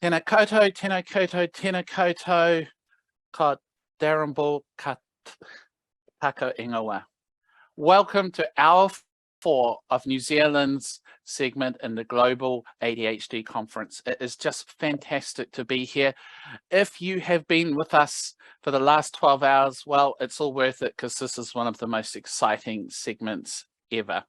Tēnā koutou, tēnā koutou, tēnā koutou, ka Darrin ka tako ingoa. Welcome to hour 4 of New Zealand's segment in the Global ADHD Conference. It is just fantastic to be here. If you have been with us for the last 12 hours, well, it's all worth it because this is one of the most exciting segments ever.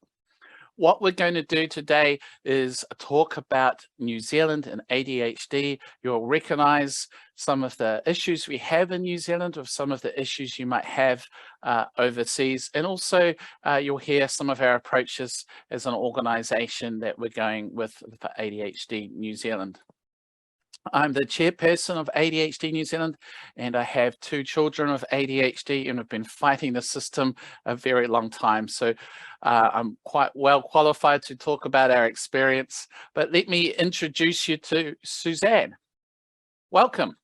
What we're going to do today is talk about New Zealand and ADHD. You'll recognize some of the issues we have in New Zealand with some of the issues you might have overseas. And also you'll hear some of our approaches as an organization that we're going with for ADHD New Zealand. I'm the chairperson of ADHD New Zealand, and I have 2 children with ADHD and have been fighting the system a very long time. So I'm quite well qualified to talk about our experience, but let me introduce you to Suzanne. Welcome.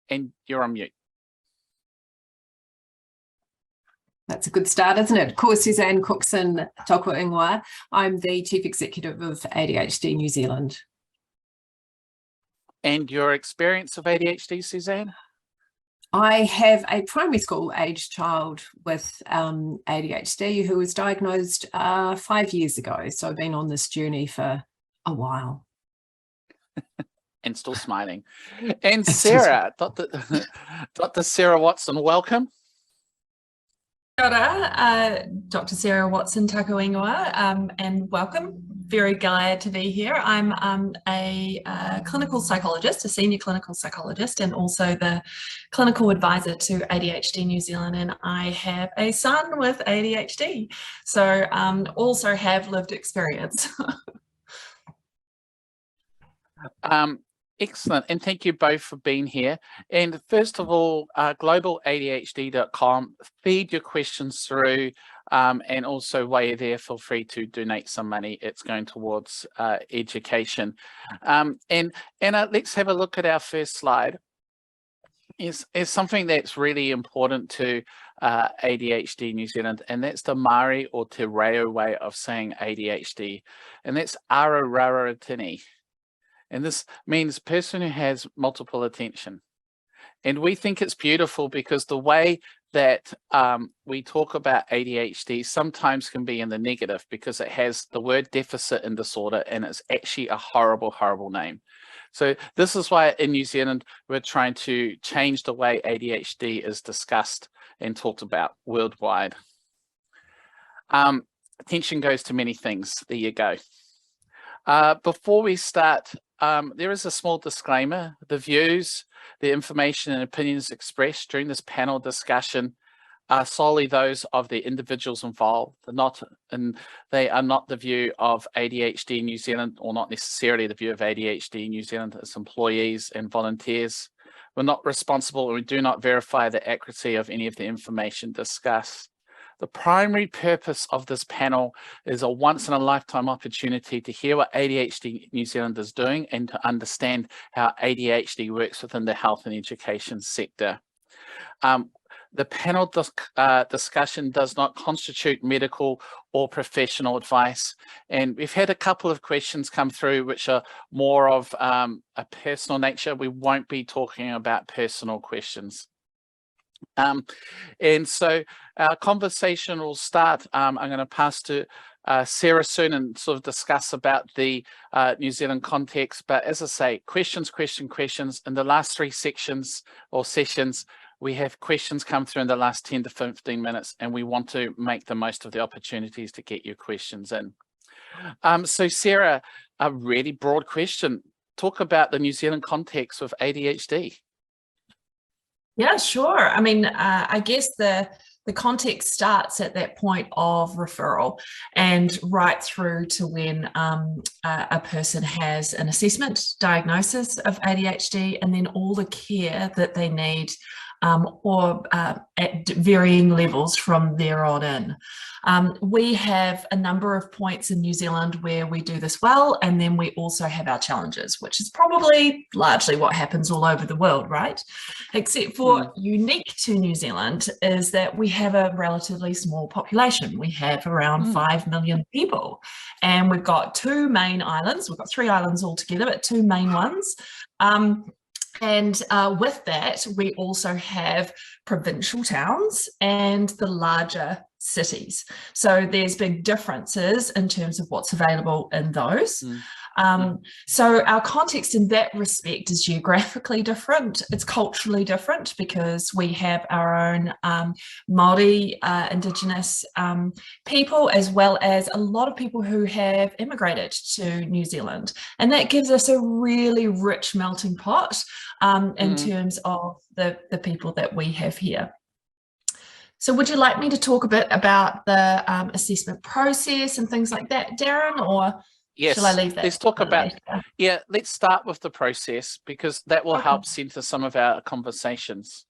And you're on mute. That's a good start, isn't it? Ko Suzanne Cookson toko ingoa. I'm the Chief Executive of ADHD New Zealand. And your experience of ADHD, Suzanne? I have a primary school age child with ADHD who was diagnosed 5 years ago. So I've been on this journey for a while. And still smiling. And Sarah, Dr. Sarah Watson, welcome. Kia ora, Dr. Sarah Watson tako ingoa, and welcome. Very glad to be here. I'm a clinical psychologist, a senior clinical psychologist, and also the clinical advisor to ADHD New Zealand, and I have a son with ADHD, so also have lived experience. Excellent, and thank you both for being here. And first of all, globaladhd.com, feed your questions through, and also while you're there, feel free to donate some money. It's going towards education. And let's have a look at our first slide. It's something that's really important to ADHD New Zealand, and that's the Māori or Te Reo way of saying ADHD, and that's Arararatini. And this means person who has multiple attention. And we think it's beautiful because the way that we talk about ADHD sometimes can be in the negative because it has the word deficit and disorder, and it's actually a horrible, horrible name. So this is why in New Zealand, we're trying to change the way ADHD is discussed and talked about worldwide. Attention goes to many things. There you go. Before we start, there is a small disclaimer. The views, the information and opinions expressed during this panel discussion are solely those of the individuals involved. They are not the view of ADHD New Zealand, or not necessarily the view of ADHD New Zealand, its employees and volunteers. We're not responsible, and we do not verify the accuracy of any of the information discussed. The primary purpose of this panel is a once-in-a-lifetime opportunity to hear what ADHD New Zealand is doing and to understand how ADHD works within the health and education sector. The panel discussion does not constitute medical or professional advice, and we've had a couple of questions come through which are more of a personal nature. We won't be talking about personal questions. And so our conversation will start. I'm going to pass to Sarah soon and sort of discuss about the New Zealand context. But as I say, questions. In the last 3 sections or sessions, we have questions come through in the last 10 to 15 minutes, and we want to make the most of the opportunities to get your questions in. So Sarah, a really broad question. Talk about the New Zealand context with ADHD. Yeah, sure. I mean, I guess the context starts at that point of referral and right through to when a person has an assessment, diagnosis of ADHD, and then all the care that they need or at varying levels from there on in. We have a number of points in New Zealand where we do this well, and then we also have our challenges, which is probably largely what happens all over the world, right? Except for unique to New Zealand is that we have a relatively small population. We have around 5 million people, and we've got 2 main islands. We've got 3 islands altogether, but 2 main ones. And with that, we also have provincial towns and the larger cities. So there's big differences in terms of what's available in those. So our context in that respect is geographically different. It's culturally different because we have our own Māori, Indigenous people, as well as a lot of people who have immigrated to New Zealand. And that gives us a really rich melting pot in terms of the people that we have here. So would you like me to talk a bit about the assessment process and things like that, Darrin, or yes, shall I leave that? Let's talk about, later? Let's start with the process because that will help center some of our conversations.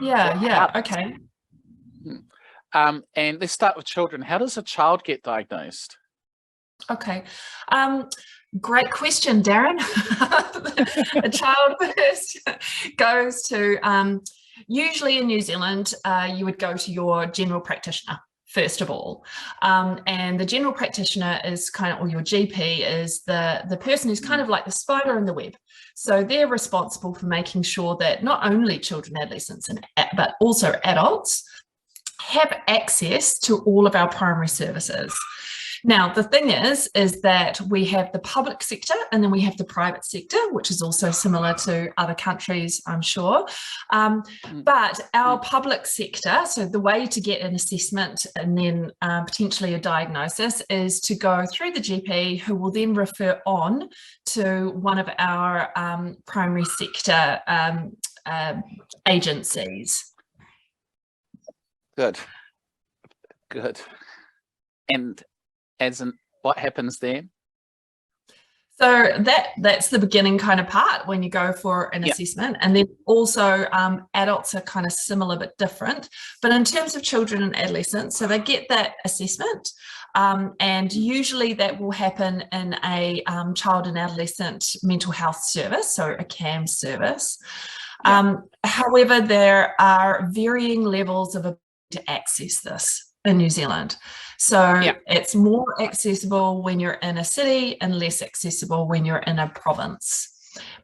Okay. And let's start with children. How does a child get diagnosed? Okay. Great question, Darrin. A child first goes to, usually in New Zealand, you would go to your general practitioner, first of all. And the general practitioner is kind of, or your GP is the person who's kind of like the spider in the web. So they're responsible for making sure that not only children, adolescents, but also adults have access to all of our primary services. Now, the thing is that we have the public sector and then we have the private sector, which is also similar to other countries, I'm sure. But our public sector, so the way to get an assessment and then potentially a diagnosis is to go through the GP, who will then refer on to one of our primary sector agencies. Good. And what happens there? So that's the beginning kind of part when you go for an assessment. And then also adults are kind of similar but different. But in terms of children and adolescents, so they get that assessment and usually that will happen in a child and adolescent mental health service, so a CAM service. However, there are varying levels of ability to access this in New Zealand. So it's more accessible when you're in a city and less accessible when you're in a province.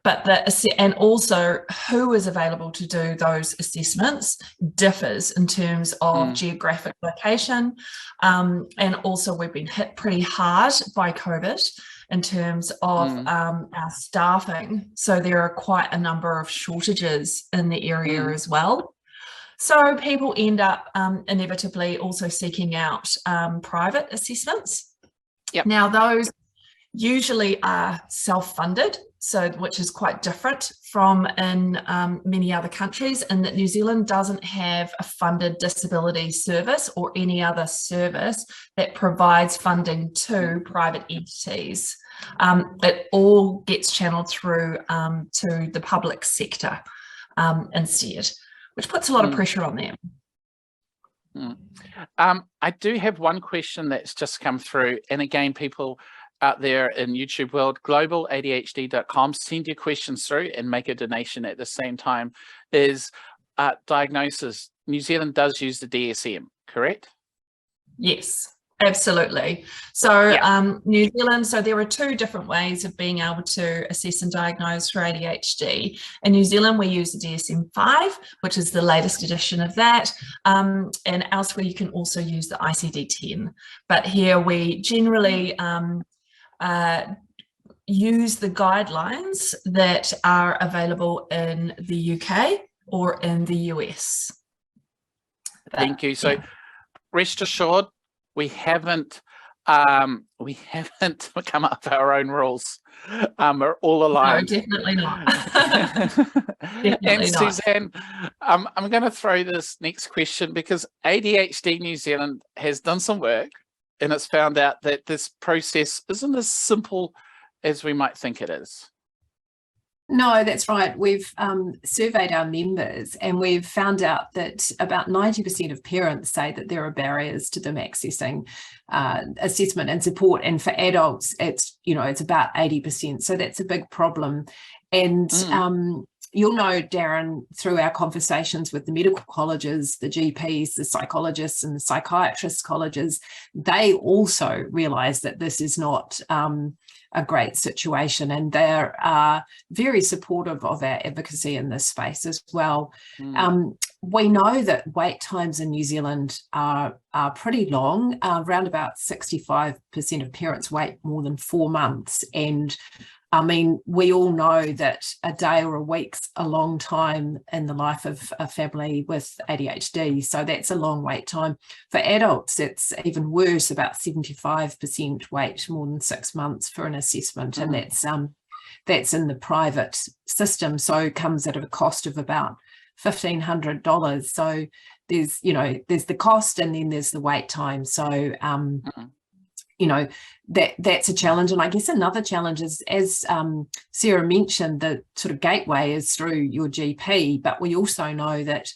But and also who is available to do those assessments differs in terms of geographic location. And also we've been hit pretty hard by COVID in terms of our staffing. So there are quite a number of shortages in the area as well. So people end up inevitably also seeking out private assessments. Now those usually are self-funded, so which is quite different from in many other countries, and that New Zealand doesn't have a funded disability service or any other service that provides funding to private entities. It all gets channeled through to the public sector instead, which puts a lot of pressure on them. I do have one question that's just come through. And again, people out there in YouTube world, globaladhd.com, send your questions through and make a donation at the same time. Is diagnosis, New Zealand does use the DSM, correct? Yes. Absolutely. So New Zealand, so there are 2 different ways of being able to assess and diagnose for ADHD. In New Zealand, we use the DSM-5, which is the latest edition of that. And elsewhere, you can also use the ICD-10. But here we generally use the guidelines that are available in the UK or in the US. Thank you. So rest assured, we haven't come up with our own rules. We're all aligned. No, definitely not. And Suzanne, I'm going to throw this next question because ADHD New Zealand has done some work and it's found out that this process isn't as simple as we might think it is. No, that's right. We've surveyed our members and we've found out that about 90% of parents say that there are barriers to them accessing assessment and support. And for adults, it's about 80%. So that's a big problem. And you'll know, Darrin, through our conversations with the medical colleges, the GPs, the psychologists and the psychiatrists colleges, they also realise that this is not a great situation, and they're very supportive of our advocacy in this space as well. We know that wait times in New Zealand are pretty long. Around about 65% of parents wait more than 4 months, and I mean, we all know that a day or a week's a long time in the life of a family with ADHD. So that's a long wait time. For adults, it's even worse, about 75% wait more than 6 months for an assessment. And that's in the private system. So it comes at a cost of about $1,500. So there's the cost and then there's the wait time. So, that's a challenge. And I guess another challenge is, as Sarah mentioned, the sort of gateway is through your GP, but we also know that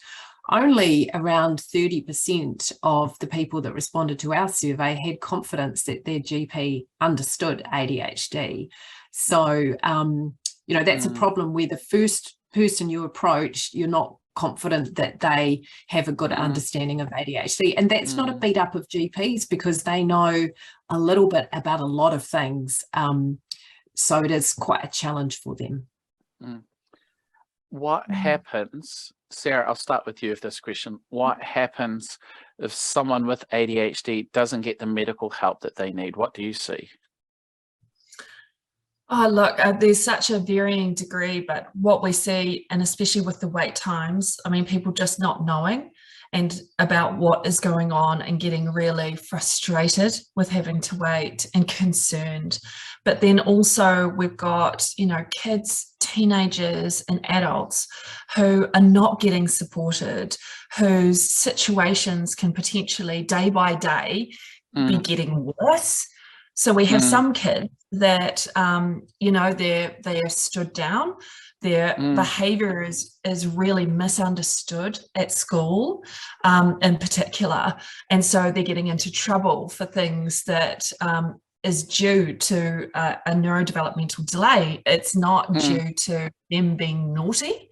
only around 30% of the people that responded to our survey had confidence that their GP understood ADHD. So, that's a problem where the first person you approach, you're not confident that they have a good understanding of ADHD. And that's not a beat up of GPs, because they know a little bit about a lot of things. So it is quite a challenge for them. What happens, Sarah, I'll start with you with this question. What happens if someone with ADHD doesn't get the medical help that they need? What do you see? Oh, look, there's such a varying degree, but what we see, and especially with the wait times, I mean, people just not knowing and about what is going on and getting really frustrated with having to wait and concerned. But then also we've got, kids, teenagers and adults who are not getting supported, whose situations can potentially day by day be getting worse. So we have some kids that, they are stood down. Their behaviour is really misunderstood at school, in particular. And so they're getting into trouble for things that is due to a neurodevelopmental delay. It's not due to them being naughty.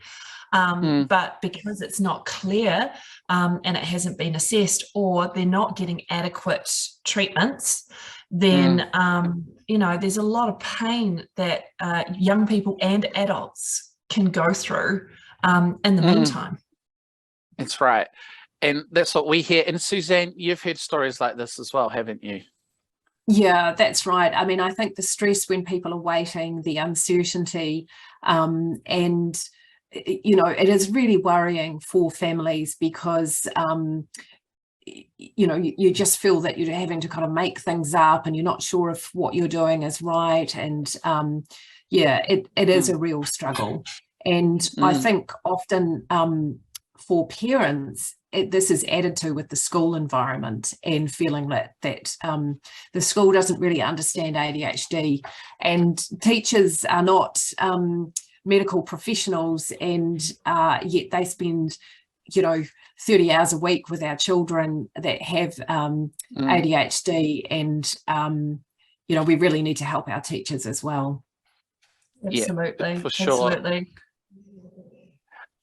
But because it's not clear and it hasn't been assessed, or they're not getting adequate treatments, then there's a lot of pain that young people and adults can go through in the meantime. That's right. And that's what we hear. And Suzanne, you've heard stories like this as well, haven't you? Yeah, that's right. I mean, I think the stress when people are waiting, the uncertainty, and it is really worrying for families, because you just feel that you're having to kind of make things up and you're not sure if what you're doing is right. And it is a real struggle. And I think often for parents, this is added to with the school environment and feeling that the school doesn't really understand ADHD, and teachers are not medical professionals, and yet they spend 30 hours a week with our children that have ADHD, and we really need to help our teachers as well. Absolutely. Yeah, for sure. Absolutely.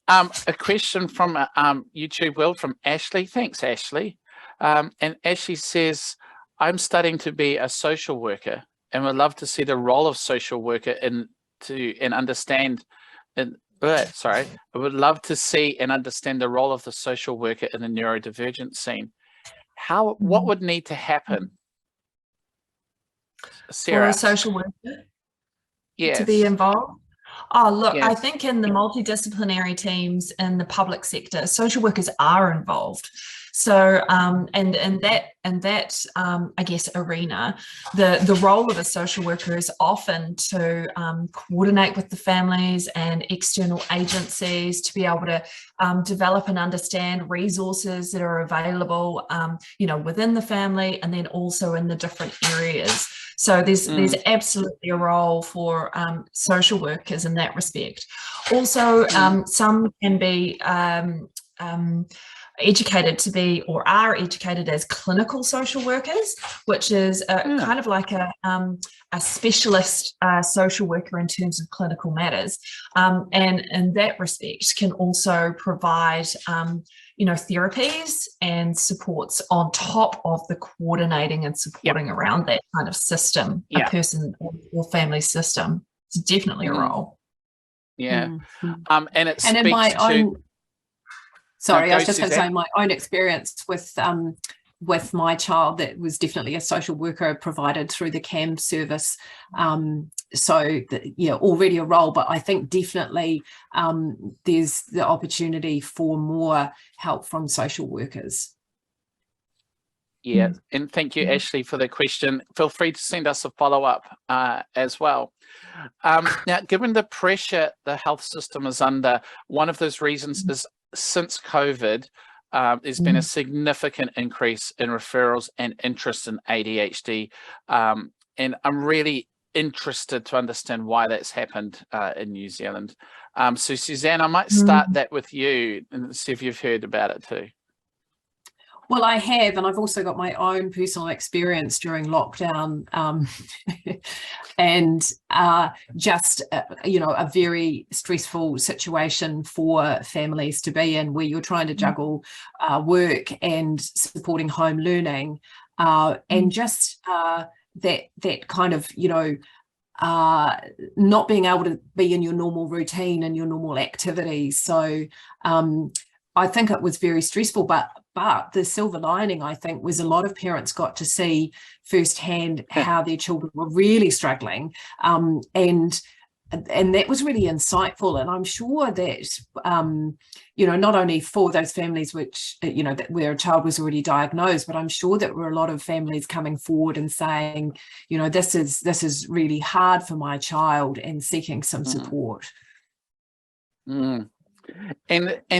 A question from YouTube world from Ashley. Thanks, Ashley. And Ashley says, I'm studying to be a social worker and would love to see the role of social worker I would love to see and understand the role of the social worker in the neurodivergent scene. What would need to happen, Sarah, for a social worker to be involved? Oh, look, yes. I think in the multidisciplinary teams in the public sector, social workers are involved. So, and that I guess arena, the role of a social worker is often to coordinate with the families and external agencies to be able to develop and understand resources that are available, within the family, and then also in the different areas. So there's absolutely a role for social workers in that respect. Also, some can be educated to be, or are educated as, clinical social workers, which is kind of like a specialist social worker in terms of clinical matters, and in that respect can also provide therapies and supports on top of the coordinating and supporting around that kind of system, a person or family system. It's definitely a role. And it and in my own Sorry, I was just going to say my own experience with my child, that was definitely a social worker provided through the CAM service. Already a role, but I think definitely there's the opportunity for more help from social workers. Yeah, and thank you, Ashley, for the question. Feel free to send us a follow-up as well. Now, given the pressure the health system is under, one of those reasons is since COVID, there's been a significant increase in referrals and interest in ADHD. And I'm really interested to understand why that's happened in New Zealand. So Suzanne, I might start that with you and see if you've heard about it too. Well, I have, and I've also got my own personal experience during lockdown, and just a very stressful situation for families to be in, where you're trying to juggle work and supporting home learning, and just that kind of not being able to be in your normal routine and your normal activities. So I think it was very stressful, but the silver lining, I think, was a lot of parents got to see firsthand how their children were really struggling, and that was really insightful. And I'm sure that not only for those families which where a child was already diagnosed, but I'm sure that there were a lot of families coming forward and saying, this is really hard for my child, and seeking some support. And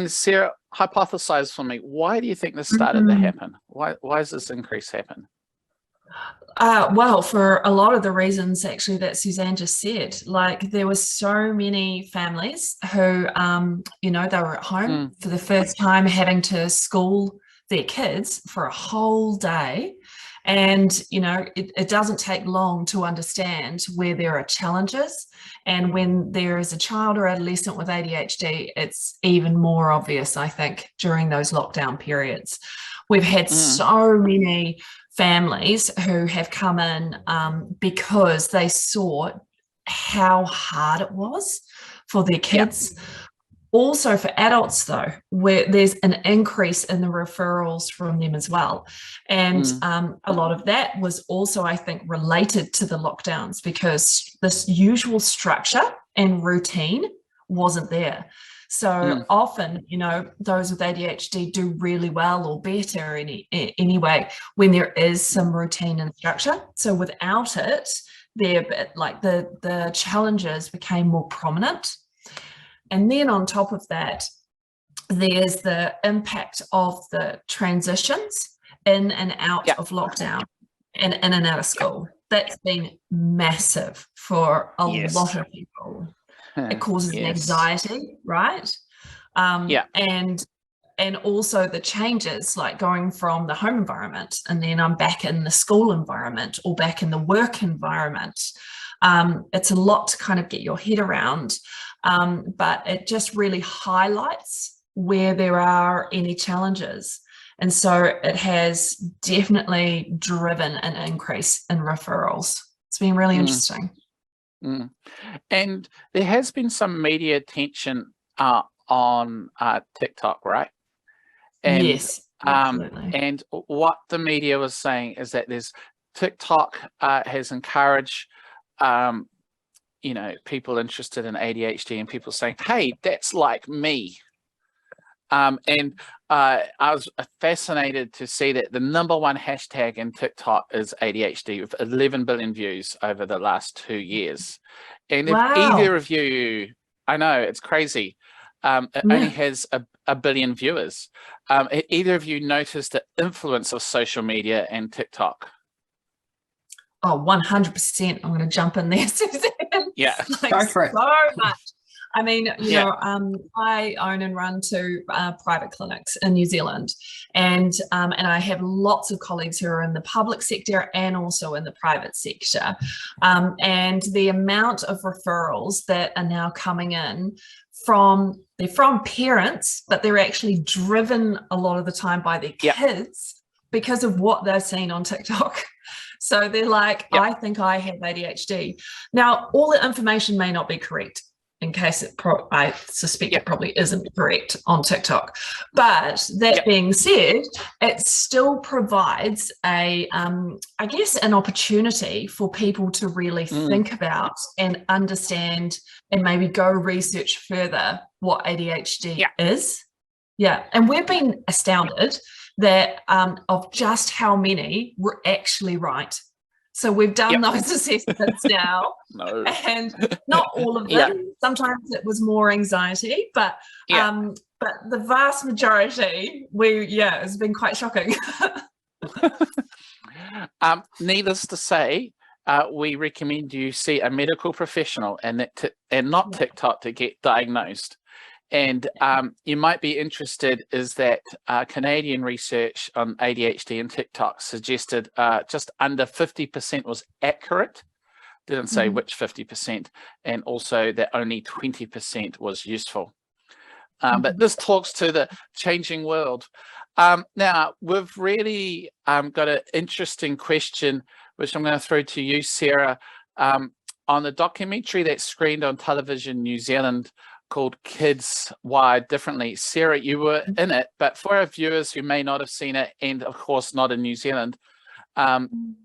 Sarah, hypothesize for me, why do you think this started to happen? Why has this increase happened? Well, for a lot of the reasons actually that Suzanne just said. Like, there were so many families who they were at home for the first time, having to school their kids for a whole day. And, it doesn't take long to understand where there are challenges. And when there is a child or adolescent with ADHD, it's even more obvious, I think, during those lockdown periods. We've had so many families who have come in because they saw how hard it was for their kids. Also for adults, though, where there's an increase in the referrals from them as well. And a lot of that was also, I think, related to the lockdowns, because this usual structure and routine wasn't there. So often, those with ADHD do really well, or better anyway, when there is some routine and structure. So without it, the challenges became more prominent. And then on top of that, there's the impact of the transitions in and out of lockdown and in and out of school. That's been massive for a lot of people. It causes anxiety, right? And also the changes, like going from the home environment and then I'm back in the school environment or back in the work environment. It's a lot to kind of get your head around. But it just really highlights where there are any challenges. And so it has definitely driven an increase in referrals. It's been really interesting. And there has been some media attention on TikTok, right? And, yes, absolutely. And what the media was saying is that TikTok has encouraged people interested in ADHD, and people saying, hey, that's like me. And I was fascinated to see that the #1 hashtag in TikTok is ADHD, with 11 billion views over the last 2 years. And if either of you, I know, it's crazy, it only has a billion viewers. Either of you noticed the influence of social media and TikTok? Oh, 100%. I'm going to jump in there, Suzanne. Yeah. Like, Go for it. so much. I mean, you Yeah. know, I own and run 2 private clinics in New Zealand, and I have lots of colleagues who are in the public sector and also in the private sector. And the amount of referrals that are now coming in they're from parents, but they're actually driven a lot of the time by their kids because of what they're seeing on TikTok. So they're like, I think I have ADHD. Now, all the information may not be correct, in case I suspect it probably isn't correct on TikTok. But that being said, it still provides I guess, an opportunity for people to really think about and understand and maybe go research further what ADHD is. Yeah, and we've been astounded that of just how many were actually right. So we've done those assessments now, and not all of them. Sometimes it was more anxiety, but the vast majority, it's been quite shocking. Needless to say, we recommend you see a medical professional and not TikTok to get diagnosed. And you might be interested is that Canadian research on ADHD and TikTok suggested just under 50% was accurate. Didn't say which 50%, and also that only 20% was useful. But this talks to the changing world. Now, we've really got an interesting question, which I'm going to throw to you, Sarah, on the documentary that's screened on Television New Zealand called Kids Wired Differently. Sarah, you were in it, but for our viewers who may not have seen it, and of course not in New Zealand,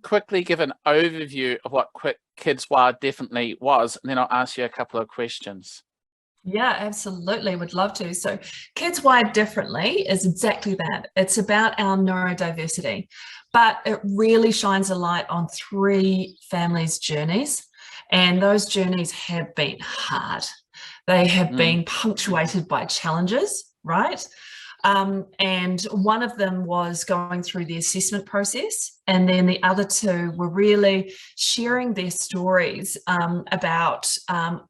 quickly give an overview of what Kids Wired Differently was, and then I'll ask you a couple of questions. Yeah, absolutely. Would love to. So Kids Wired Differently is exactly that. It's about our neurodiversity, but it really shines a light on 3 families' journeys, and those journeys have been hard. They have been punctuated by challenges, right? And one of them was going through the assessment process, and then the other 2 were really sharing their stories about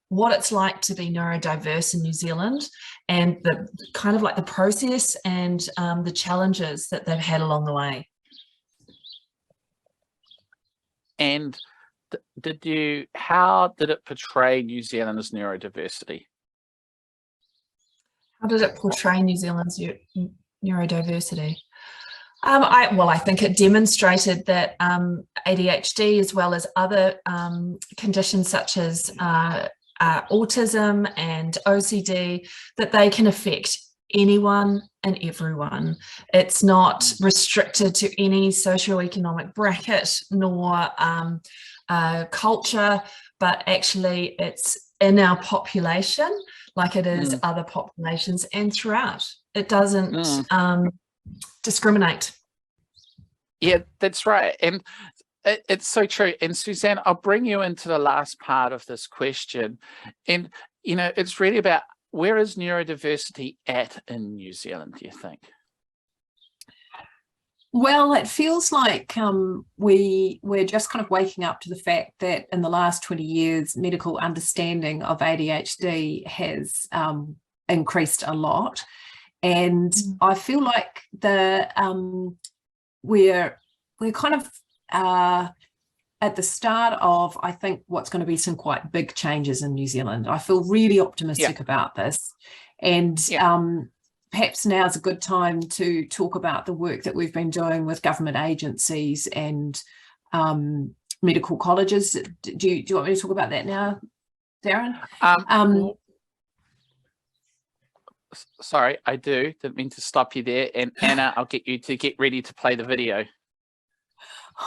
what it's like to be neurodiverse in New Zealand, and the kind of like the process and the challenges that they've had along the way. And how did it portray New Zealand's neurodiversity? How did it portray New Zealand's neurodiversity? I think it demonstrated that ADHD, as well as other conditions such as autism and OCD, that they can affect anyone and everyone. It's not restricted to any socioeconomic bracket nor culture, but actually it's in our population like it is other populations and throughout. It doesn't discriminate. Yeah, that's right. And it's so true. And Suzanne, I'll bring you into the last part of this question. And, you know, it's really about, where is neurodiversity at in New Zealand, do you think? Well, it feels like we're just kind of waking up to the fact that in the last 20 years, medical understanding of ADHD has increased a lot. And I feel like we're kind of at the start of, I think, what's going to be some quite big changes in New Zealand. I feel really optimistic about this. And perhaps now is a good time to talk about the work that we've been doing with government agencies and medical colleges. Do you want me to talk about that now, Darrin? Sorry, I do. Didn't mean to stop you there. And Anna, I'll get you to get ready to play the video.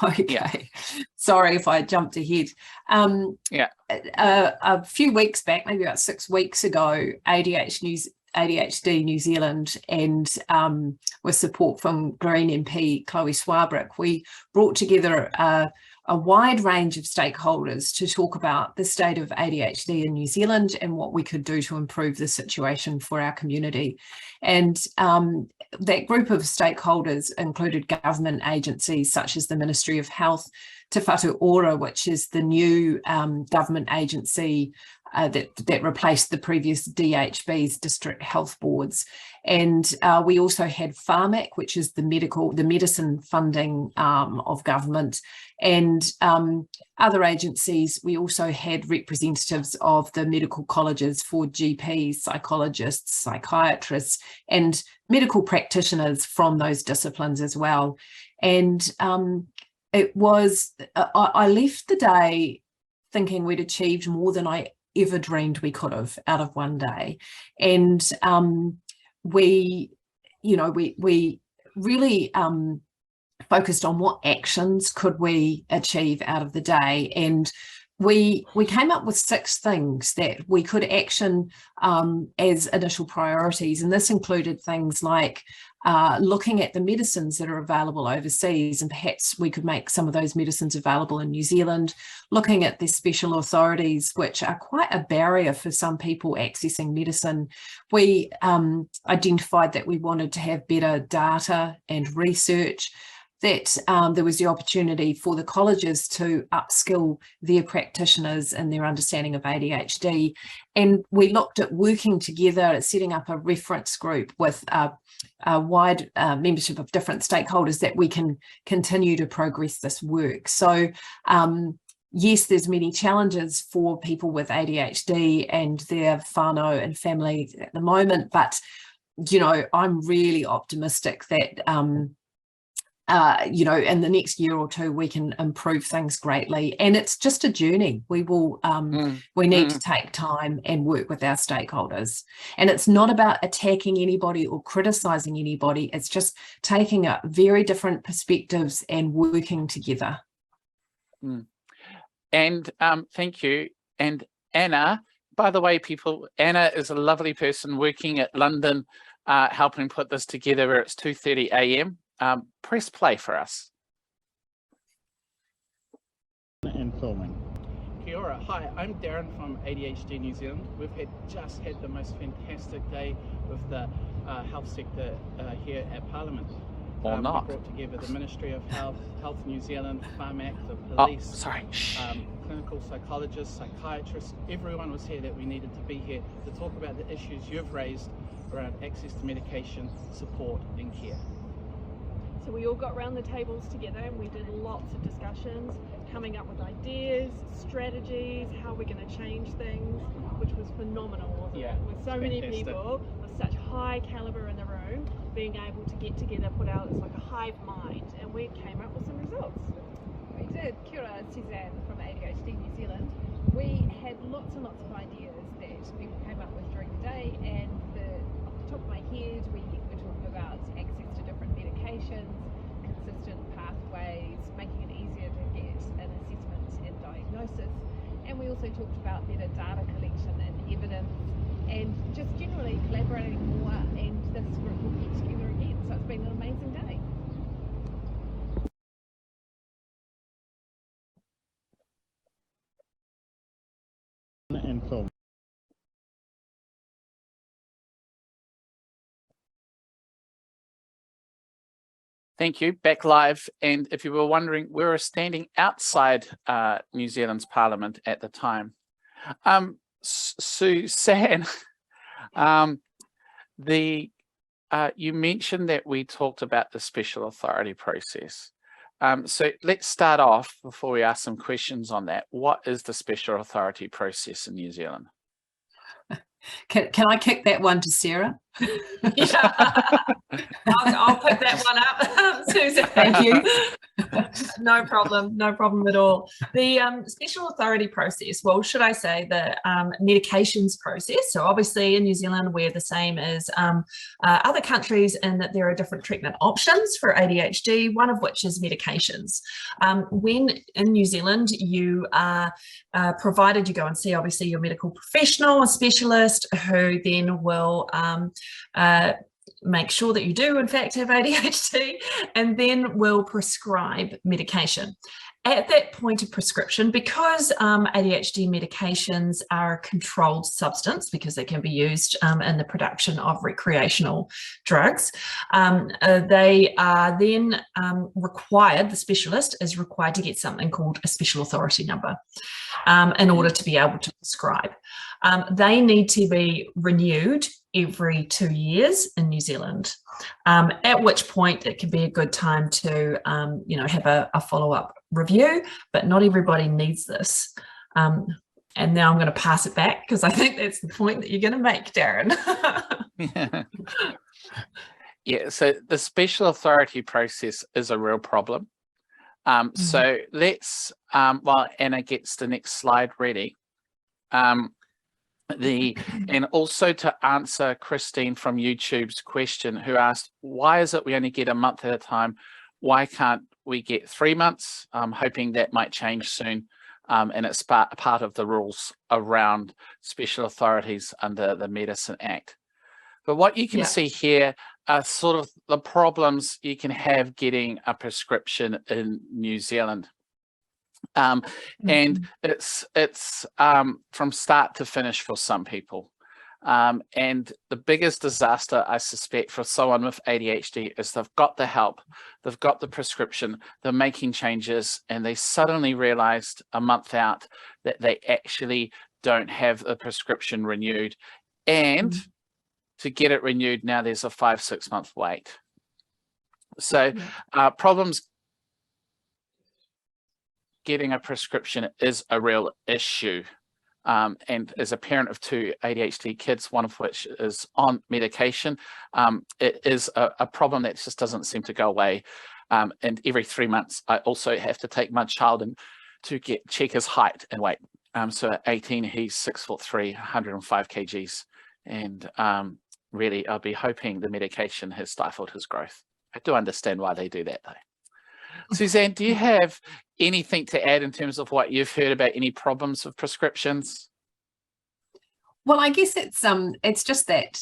Okay. Sorry if I jumped ahead. A few weeks back, maybe about 6 weeks ago, ADHD New Zealand and with support from Green MP Chloe Swarbrick, we brought together a wide range of stakeholders to talk about the state of ADHD in New Zealand and what we could do to improve the situation for our community. And that group of stakeholders included government agencies such as the Ministry of Health, Te Whatu Ora, which is the new government agency that replaced the previous DHBs, District Health Boards. And we also had Pharmac, which is the medicine funding of government, and other agencies. We also had representatives of the medical colleges for GPs, psychologists, psychiatrists, and medical practitioners from those disciplines as well. And it was, I left the day thinking we'd achieved more than I ever dreamed we could have out of one day. And we really focused on what actions could we achieve out of the day. And we came up with 6 things that we could action as initial priorities. And this included things like looking at the medicines that are available overseas, and perhaps we could make some of those medicines available in New Zealand, looking at the special authorities, which are quite a barrier for some people accessing medicine. We identified that we wanted to have better data and research, that there was the opportunity for the colleges to upskill their practitioners in their understanding of ADHD. And we looked at working together, at setting up a reference group with a wide membership of different stakeholders that we can continue to progress this work. So yes, there's many challenges for people with ADHD and their whānau and family at the moment, but I'm really optimistic that in the next year or two, we can improve things greatly. And it's just a journey. We will, we need to take time and work with our stakeholders. And it's not about attacking anybody or criticizing anybody. It's just taking up very different perspectives and working together. And thank you. And Anna, by the way, people, Anna is a lovely person working at London, helping put this together where it's 2:30 a.m. Press play for us. And filming. Kia ora. Hi, I'm Darrin from ADHD New Zealand. We've just had the most fantastic day with the health sector here at Parliament. Or not. We brought together the Ministry of Health, Health New Zealand, Pharmac, the police, clinical psychologists, psychiatrists. Everyone was here that we needed to be here to talk about the issues you've raised around access to medication, support and care. So we all got around the tables together and we did lots of discussions, coming up with ideas, strategies, how we're going to change things, which was phenomenal, wasn't it? With so many people, with such high caliber in the room, being able to get together, put out, it's like a hive mind, and we came up with some results. We did. Kia ora, Suzanne from ADHD New Zealand. We had lots and lots of ideas that people came up with during the day, and off the top of my head, we were talking about access to different medications, consistent pathways, making it easier to get an assessment and diagnosis. And we also talked about better data collection and evidence, and just generally collaborating more, and this group will get together again. So it's been an amazing day. And film. Thank you. Back live. And if you were wondering, we were standing outside New Zealand's Parliament at the time. Suzanne, you mentioned that we talked about the special authority process. So let's start off before we ask some questions on that. What is the special authority process in New Zealand? Can I kick that one to Sarah? Yeah. I'll pick that one up, Susan. Thank you. No problem at all. The special authority process, well, should I say the medications process. So obviously in New Zealand, we're the same as other countries in that there are different treatment options for ADHD, one of which is medications. When in New Zealand, you are provided, you go and see obviously your medical professional, a specialist who then will make sure that you do in fact have ADHD, and then will prescribe medication. at that point of prescription, because ADHD medications are a controlled substance, because they can be used in the production of recreational drugs, they are then required, the specialist is required to get something called a special authority number in order to be able to prescribe. They need to be renewed every 2 years in New Zealand, at which point it can be a good time to have a follow-up review, but not everybody needs this. And now I'm going to pass it back because I think that's the point that you're going to make, Darrin. Yeah, so the special authority process is a real problem. So let's, while Anna gets the next slide ready, and also to answer Christine from YouTube's question, who asked, why is it we only get a month at a time? Why can't we get 3 months? I'm hoping that might change soon. And it's part of the rules around special authorities under the Medicine Act. But what you can see here are sort of the problems you can have getting a prescription in New Zealand. And it's from start to finish for some people. And the biggest disaster, I suspect, for someone with ADHD is they've got the help, they've got the prescription, they're making changes, and they suddenly realized a month out that they actually don't have the prescription renewed. And to get it renewed, now there's a 5-6 month wait. So problems getting a prescription is a real issue. And as a parent of 2 ADHD kids, one of which is on medication, it is a problem that just doesn't seem to go away. And every 3 months, I also have to take my child in to check his height and weight. So at 18, he's 6'3", 105 kgs. And really, I'll be hoping the medication has stifled his growth. I do understand why they do that, though. Suzanne, do you have anything to add in terms of what you've heard about any problems with prescriptions? Well, I guess it's just that,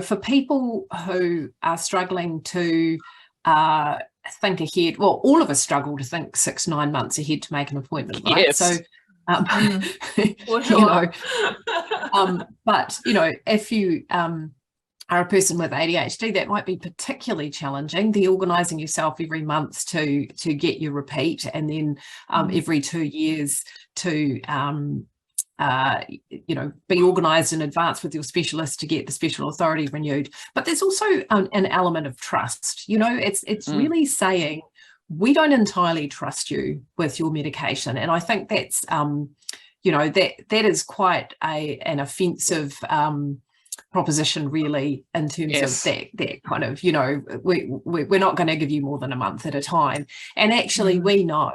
for people who are struggling to think ahead, well, all of us struggle to think 6-9 months ahead to make an appointment, right? Yes. So, but, if you are a person with ADHD, that might be particularly challenging. The organising yourself every month to get your repeat, and then every 2 years to be organised in advance with your specialist to get the special authority renewed. But there's also an element of trust. It's really saying, we don't entirely trust you with your medication, and I think that's that is quite an offensive proposition, really, in terms of that kind of, we're not going to give you more than a month at a time. And actually we know,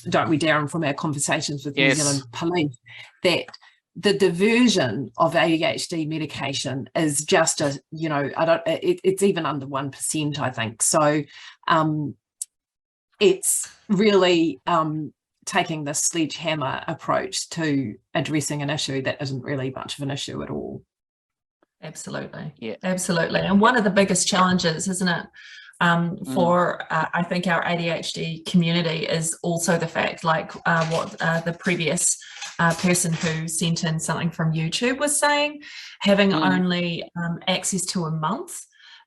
don't we, Darrin, from our conversations with New Zealand Police, that the diversion of ADHD medication is just it's even under 1%, I think. So it's really taking this sledgehammer approach to addressing an issue that isn't really much of an issue at all. Absolutely. Yeah, absolutely. And one of the biggest challenges, isn't it, for I think our ADHD community, is also the fact, like what the previous person who sent in something from YouTube was saying, having only access to a month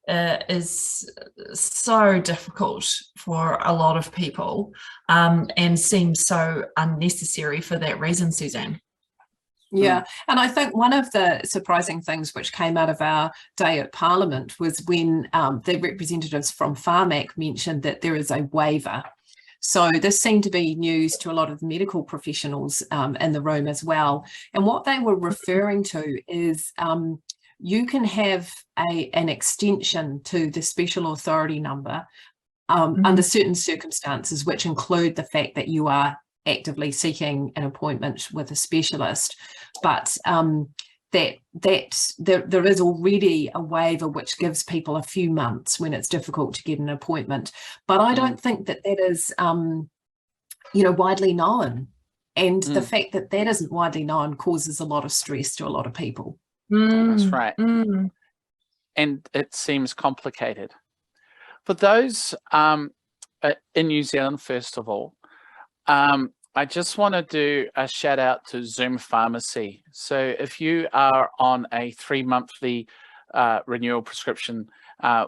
is so difficult for a lot of people, and seems so unnecessary for that reason, Suzanne. Yeah, and I think one of the surprising things which came out of our day at Parliament was when the representatives from Pharmac mentioned that there is a waiver. So this seemed to be news to a lot of the medical professionals in the room as well. And what they were referring to is you can have an extension to the special authority number under certain circumstances, which include the fact that you are actively seeking an appointment with a specialist, but there is already a waiver which gives people a few months when it's difficult to get an appointment. But I don't think that is widely known, and the fact that that isn't widely known causes a lot of stress to a lot of people. That's right. And it seems complicated. For those in New Zealand, first of all, I just want to do a shout out to Zoom Pharmacy. So if you are on a 3-monthly renewal prescription,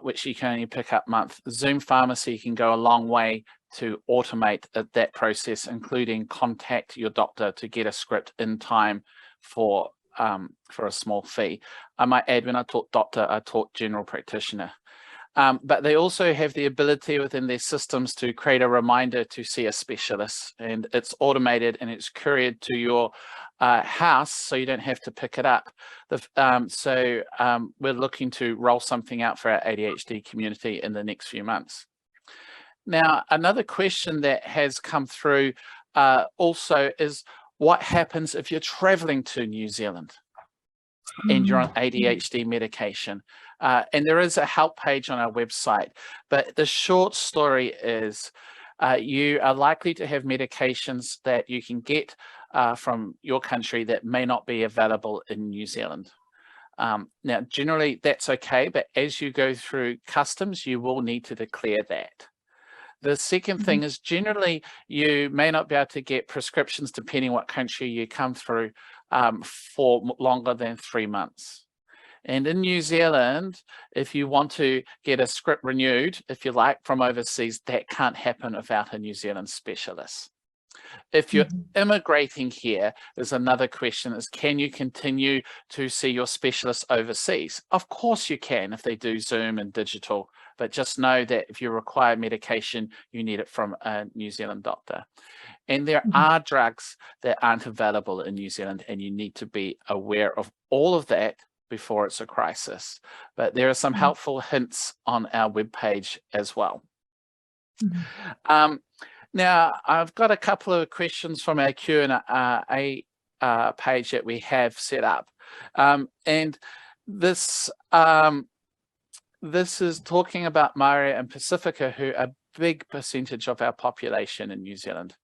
which you can only pick up month, Zoom Pharmacy can go a long way to automate that process, including contact your doctor to get a script in time for a small fee. I might add, when I taught doctor, I taught general practitioner. But they also have the ability within their systems to create a reminder to see a specialist, and it's automated and it's couriered to your house, so you don't have to pick it up. We're looking to roll something out for our ADHD community in the next few months. Now, another question that has come through also is, what happens if you're traveling to New Zealand and you're on ADHD medication? And there is a help page on our website, but the short story is you are likely to have medications that you can get from your country that may not be available in New Zealand. Now, generally that's okay, but as you go through customs, you will need to declare that. The second thing is, generally you may not be able to get prescriptions, depending what country you come through, for longer than 3 months. And in New Zealand, if you want to get a script renewed, if you like, from overseas, that can't happen without a New Zealand specialist. If you're immigrating here, there's another question, is can you continue to see your specialist overseas? Of course you can, if they do Zoom and digital, but just know that if you require medication, you need it from a New Zealand doctor. And there are drugs that aren't available in New Zealand, and you need to be aware of all of that before it's a crisis. But there are some helpful hints on our webpage as well. Now, I've got a couple of questions from our Q&A page that we have set up. And this is talking about Maori and Pacifica, who are a big percentage of our population in New Zealand.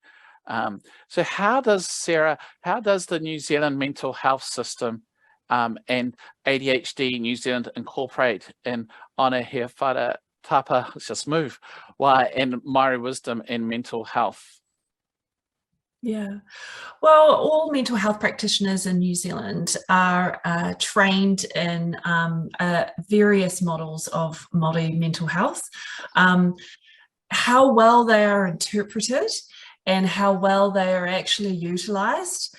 So how does, Sarah, how does the New Zealand mental health system and ADHD New Zealand incorporate in Ona He Whara Tapa, let's just move, why, and Maori wisdom in mental health? Yeah, well, all mental health practitioners in New Zealand are trained in various models of Māori mental health. How well they are interpreted and how well they are actually utilised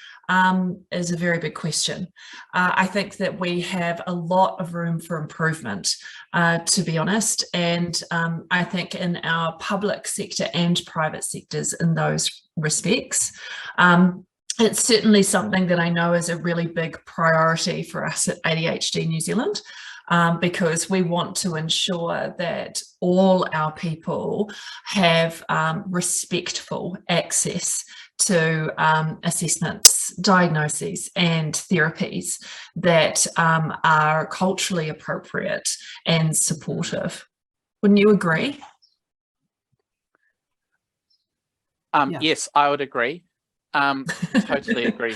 is a very big question. I think that we have a lot of room for improvement, to be honest, and I think in our public sector and private sectors in those respects. It's certainly something that I know is a really big priority for us at ADHD New Zealand, because we want to ensure that all our people have respectful access to assessments, diagnoses and therapies that are culturally appropriate and supportive. Wouldn't you agree? Yeah. Yes, I would agree. Totally agree.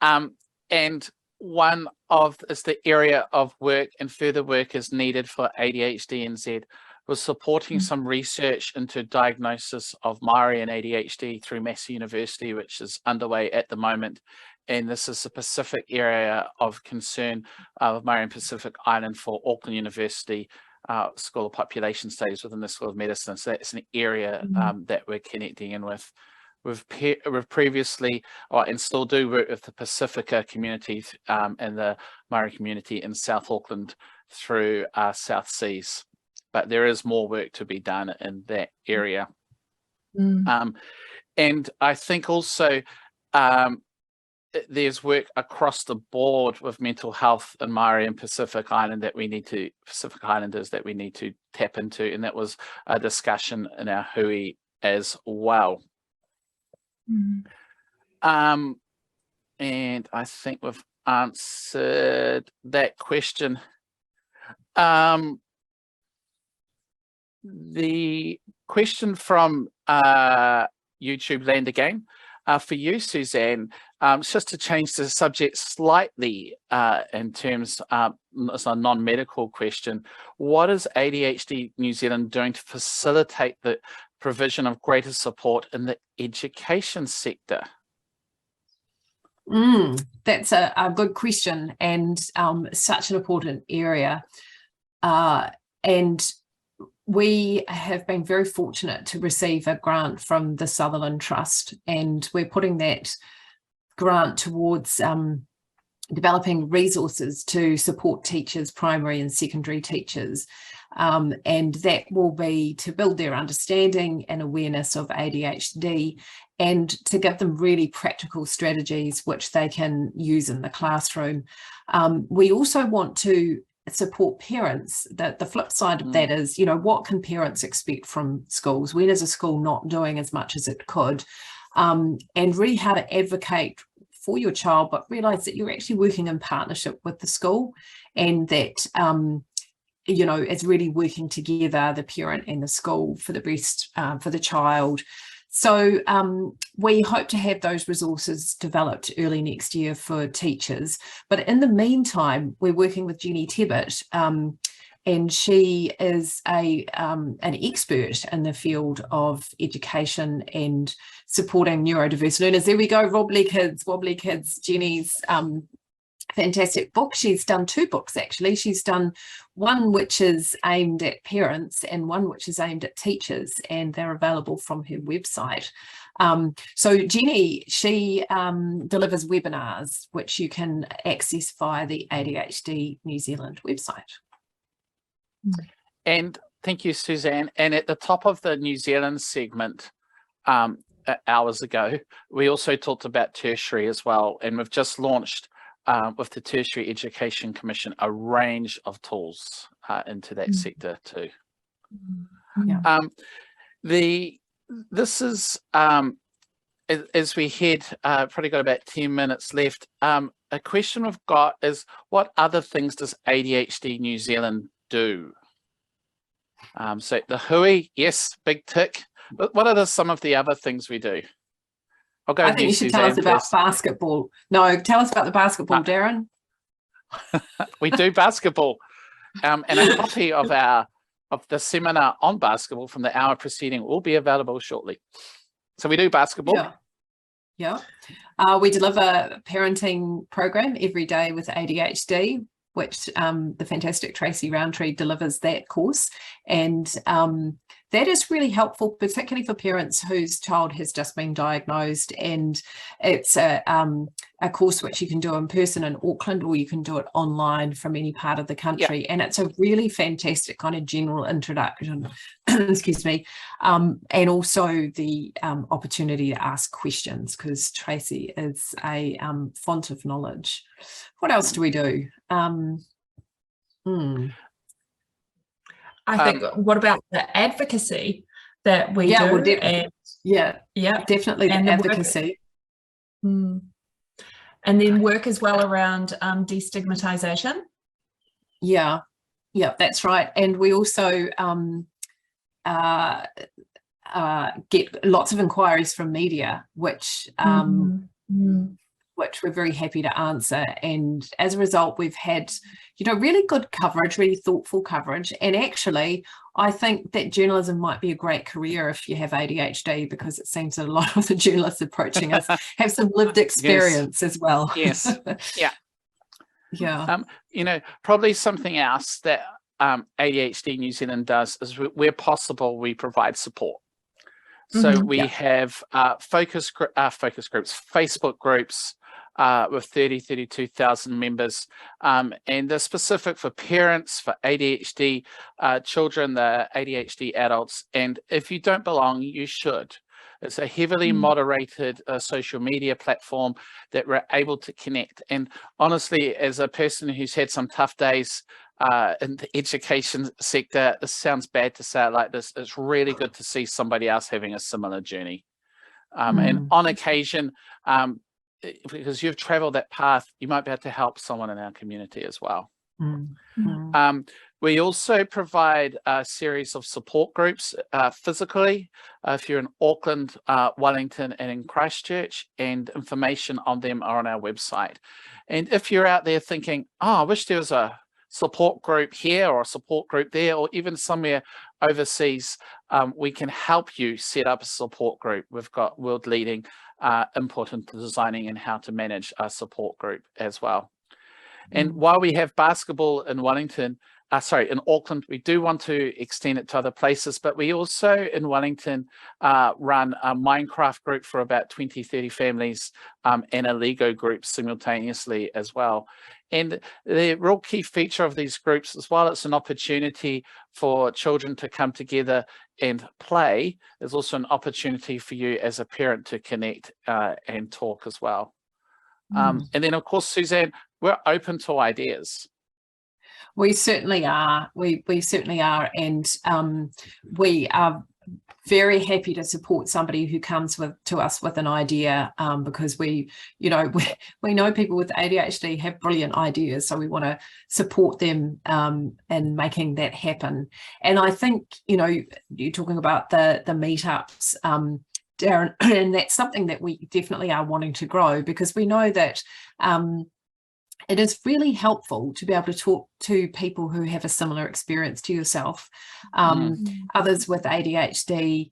And one of is the area of work and further work is needed for ADHD NZ was supporting some research into diagnosis of Māori and ADHD through Massey University, which is underway at the moment. And this is a Pacific area of concern of Māori and Pacific Island for Auckland University School of Population Studies within the School of Medicine. So that's an area that we're connecting in with. We've previously, and still do work with the Pacifica community and the Māori community in South Auckland through South Seas. But there is more work to be done in that area. And I think also there's work across the board with mental health in Māori and Pacific Island that we need to, Pacific Islanders that we need to tap into. And that was a discussion in our hui as well. And I think we've answered that question. The question from YouTube Land Again for you, Suzanne, just to change the subject slightly in terms, it's a non-medical question, what is ADHD New Zealand doing to facilitate the provision of greater support in the education sector? That's a good question, and such an important area. And we have been very fortunate to receive a grant from the Sutherland Trust, and we're putting that grant towards developing resources to support teachers, primary and secondary teachers. And that will be to build their understanding and awareness of ADHD, and to give them really practical strategies which they can use in the classroom. We also want to support parents. That the flip side of that is, what can parents expect from schools? When is a school not doing as much as it could? And really how to advocate for your child, but realize that you're actually working in partnership with the school, and that it's really working together, the parent and the school, for the best for the child. So we hope to have those resources developed early next year for teachers. But in the meantime, we're working with Jenny Tebbit, and she is an expert in the field of education and supporting neurodiverse learners. There we go, Wobbly Kids, Jenny's fantastic book. She's done 2 books, actually. She's done one which is aimed at parents and one which is aimed at teachers, and they're available from her website. So Jenny, she delivers webinars which you can access via the ADHD New Zealand website. And thank you, Suzanne. And at the top of the New Zealand segment hours ago, we also talked about tertiary as well, and we've just launched with the Tertiary Education Commission a range of tools into that sector too. Yeah. This is as we head, probably got about 10 minutes left. A question we've got is, what other things does ADHD New Zealand do? So the hui, yes, big tick. But what are some of the other things we do? I'll go. I think you should tell us about basketball. No, tell us about the basketball, Darrin. We do basketball, and a copy of the seminar on basketball from the hour preceding will be available shortly. So we do basketball. Yeah. We deliver a parenting program every day with ADHD, which the fantastic Tracy Roundtree delivers that course, and that is really helpful, particularly for parents whose child has just been diagnosed. And it's a course which you can do in person in Auckland, or you can do it online from any part of the country. Yeah. And it's a really fantastic kind of general introduction, excuse me, and also the opportunity to ask questions, because Tracy is a font of knowledge. What else do we do? I think, what about the advocacy that we do? Well, definitely the advocacy. And then work as well around destigmatization. Yeah, that's right. And we also get lots of inquiries from media, which we're very happy to answer. And as a result, we've had, really good coverage, really thoughtful coverage. And actually, I think that journalism might be a great career if you have ADHD, because it seems that a lot of the journalists approaching us have some lived experience as well. Yes. Yeah. Probably something else that ADHD New Zealand does is, where possible, we provide support. So we have focus groups, Facebook groups with 32,000 members, and they're specific for parents, for ADHD children, the ADHD adults. And if you don't belong, you should. It's a heavily moderated social media platform that we're able to connect. And honestly, as a person who's had some tough days in the education sector, this sounds bad to say it like this, it's really good to see somebody else having a similar journey. And on occasion, because you've traveled that path, you might be able to help someone in our community as well. We also provide a series of support groups physically, if you're in Auckland, Wellington, and in Christchurch, and information on them are on our website. And if you're out there thinking, oh, I wish there was a support group here or a support group there, or even somewhere overseas, we can help you set up a support group. We've got world-leading input into designing and how to manage a support group as well. And while we have basketball in Wellington, in Auckland, we do want to extend it to other places, but we also in Wellington run a Minecraft group for about 20, 30 families and a Lego group simultaneously as well. And the real key feature of these groups, as well, it's an opportunity for children to come together and play. There's also an opportunity for you as a parent to connect and talk as well. And then, of course, Suzanne, we're open to ideas. We certainly are. We certainly are, and we are very happy to support somebody who comes to us with an idea, because we know people with ADHD have brilliant ideas, so we want to support them in making that happen. And I think you're talking about the meetups, Darrin, and that's something that we definitely are wanting to grow, because we know that it is really helpful to be able to talk to people who have a similar experience to yourself, others with ADHD,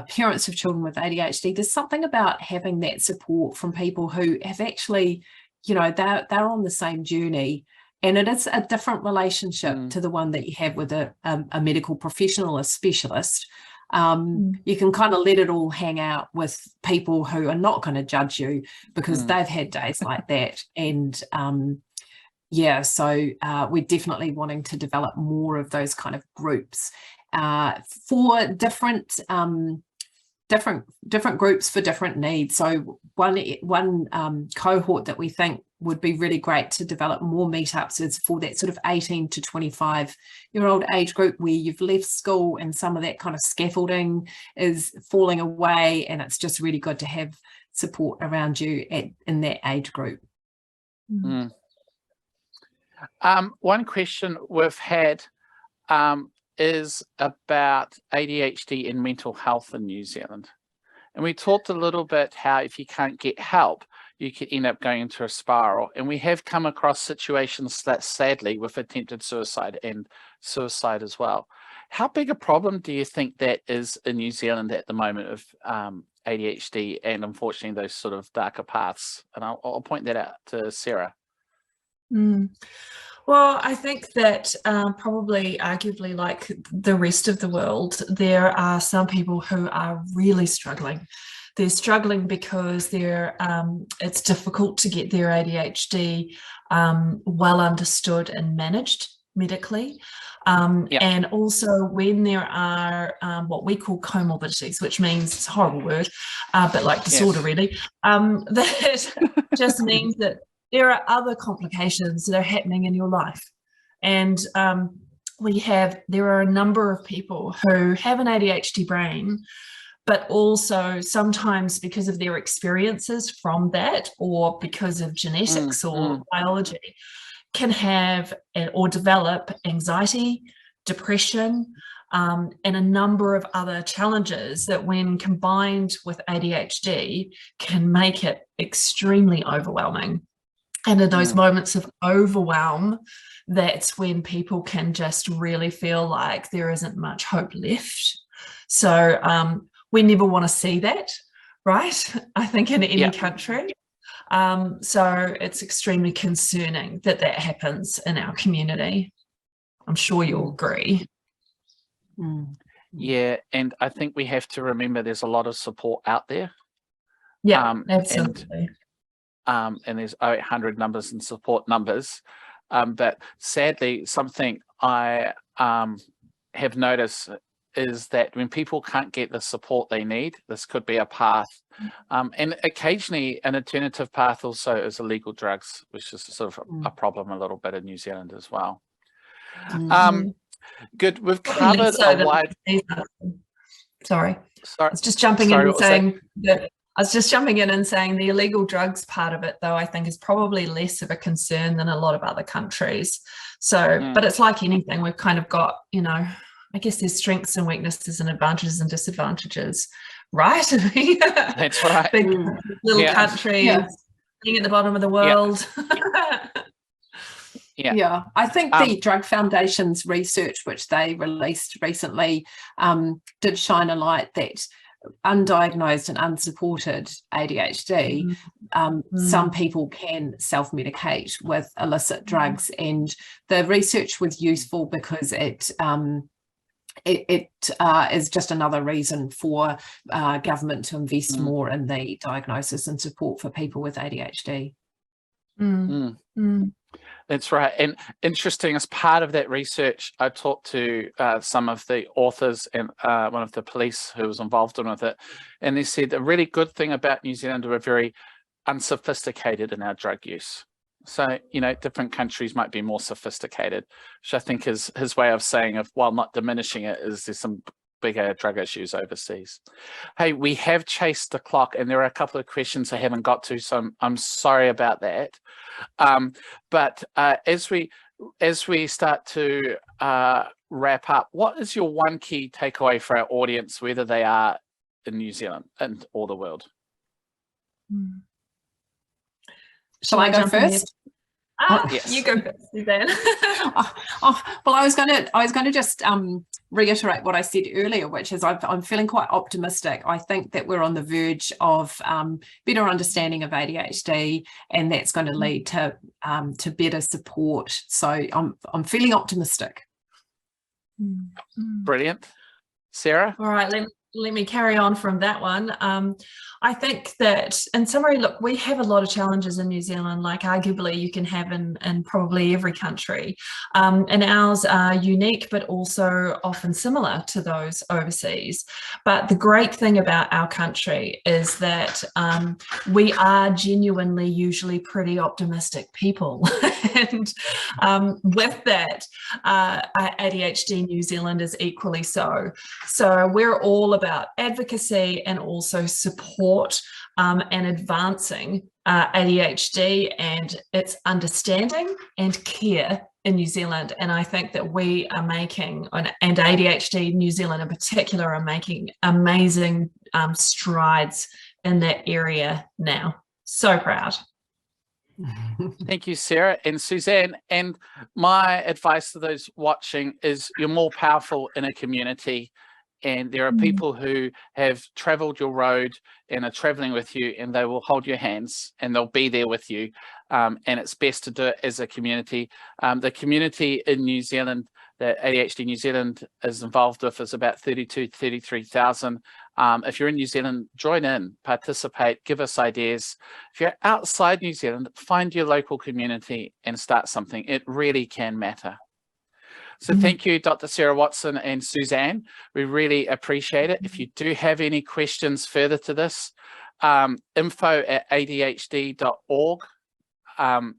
parents of children with ADHD. There's something about having that support from people who have actually, they're on the same journey, and it is a different relationship to the one that you have with a medical professional, a specialist. You can kind of let it all hang out with people who are not going to judge you because they've had days like that. And so we're definitely wanting to develop more of those kind of groups for different groups for different needs. So one cohort that we think would be really great to develop more meetups is for that sort of 18 to 25-year-old age group where you've left school and some of that kind of scaffolding is falling away, and it's just really good to have support around you in that age group. One question we've had is about ADHD and mental health in New Zealand. And we talked a little bit how if you can't get help, you could end up going into a spiral. And we have come across situations that sadly with attempted suicide and suicide as well. How big a problem do you think that is in New Zealand at the moment of ADHD and unfortunately those sort of darker paths? And I'll point that out to Sarah. Well, I think that probably arguably like the rest of the world, there are some people who are really struggling. They're struggling because it's difficult to get their ADHD well understood and managed medically. And also when there are what we call comorbidities, which means, it's a horrible word, but like disorder really, that just means that there are other complications that are happening in your life. And there are a number of people who have an ADHD brain, but also sometimes because of their experiences from that or because of genetics or biology, can have or develop anxiety, depression, and a number of other challenges that when combined with ADHD can make it extremely overwhelming. And in those moments of overwhelm, that's when people can just really feel like there isn't much hope left. So we never want to see that, right? I think in any country. So it's extremely concerning that that happens in our community. I'm sure you'll agree. Yeah, and I think we have to remember there's a lot of support out there. Yeah, absolutely. And there's 800 numbers and support numbers. But sadly, something I have noticed is that when people can't get the support they need, this could be a path. And occasionally an alternative path also is illegal drugs, which is sort of a problem a little bit in New Zealand as well. Good, we've covered a wide... Sorry, it's just jumping in and saying that I was just jumping in and saying the illegal drugs part of it, though, I think is probably less of a concern than a lot of other countries. So, but it's like anything, we've kind of got, you know, I guess there's strengths and weaknesses and advantages and disadvantages, right? That's right. Big little country, being at the bottom of the world. Yeah, I think the Drug Foundation's research, which they released recently, did shine a light that undiagnosed and unsupported ADHD, some people can self-medicate with illicit drugs, and the research was useful because it is just another reason for government to invest more in the diagnosis and support for people with ADHD. That's right. And interesting, as part of that research, I talked to some of the authors and one of the police who was involved in with it. And they said a really good thing about New Zealand, we're very unsophisticated in our drug use. So, you know, different countries might be more sophisticated, which I think is his way of saying, of while not diminishing it, is there's some bigger drug issues overseas. Hey, we have chased the clock and there are a couple of questions I haven't got to, so I'm sorry about that. But as we start to wrap up, what is your one key takeaway for our audience, whether they are in New Zealand and or the world? Shall I go first? Yes. You go first, Suzanne. Well, I was going to just reiterate what I said earlier, which is I'm feeling quite optimistic. I think that we're on the verge of better understanding of ADHD, and that's going to lead to better support. So I'm feeling optimistic. Brilliant. Sarah? All right, let me carry on from that one. I think that, in summary, look, we have a lot of challenges in New Zealand, like arguably you can have in probably every country. And ours are unique, but also often similar to those overseas. But the great thing about our country is that we are genuinely usually pretty optimistic people. And with that, ADHD New Zealand is equally so. So we're all about advocacy and also support and advancing ADHD and its understanding and care in New Zealand. And I think that we are making, and ADHD New Zealand in particular, are making amazing strides in that area now. So proud. Thank you, Sarah and Suzanne. And my advice to those watching is you're more powerful in a community, and there are people who have traveled your road and are traveling with you, and they will hold your hands and they'll be there with you. And it's best to do it as a community. The community in New Zealand that ADHD New Zealand is involved with is about 32 to 33,000. If you're in New Zealand, join in, participate, give us ideas. If you're outside New Zealand, find your local community and start something. It really can matter. So thank you, Dr. Sarah Watson and Suzanne. We really appreciate it. If you do have any questions further to this, info@adhd.org. You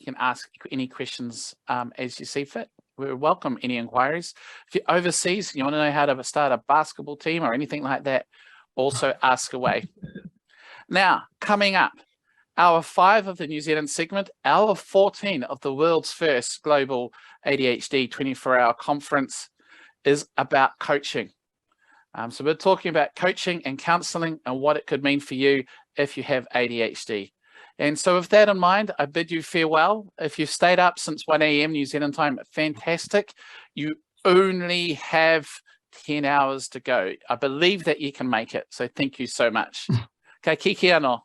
can ask any questions as you see fit. We welcome any inquiries. If you're overseas and you want to know how to start a basketball team or anything like that, also ask away. Now, coming up, Hour 5 of the New Zealand segment, Hour 14 of the world's first global ADHD 24-hour conference is about coaching. So we're talking about coaching and counselling and what it could mean for you if you have ADHD. And so with that in mind, I bid you farewell. If you've stayed up since 1 a.m. New Zealand time, fantastic. You only have 10 hours to go. I believe that you can make it. So thank you so much. Ka kiki anō.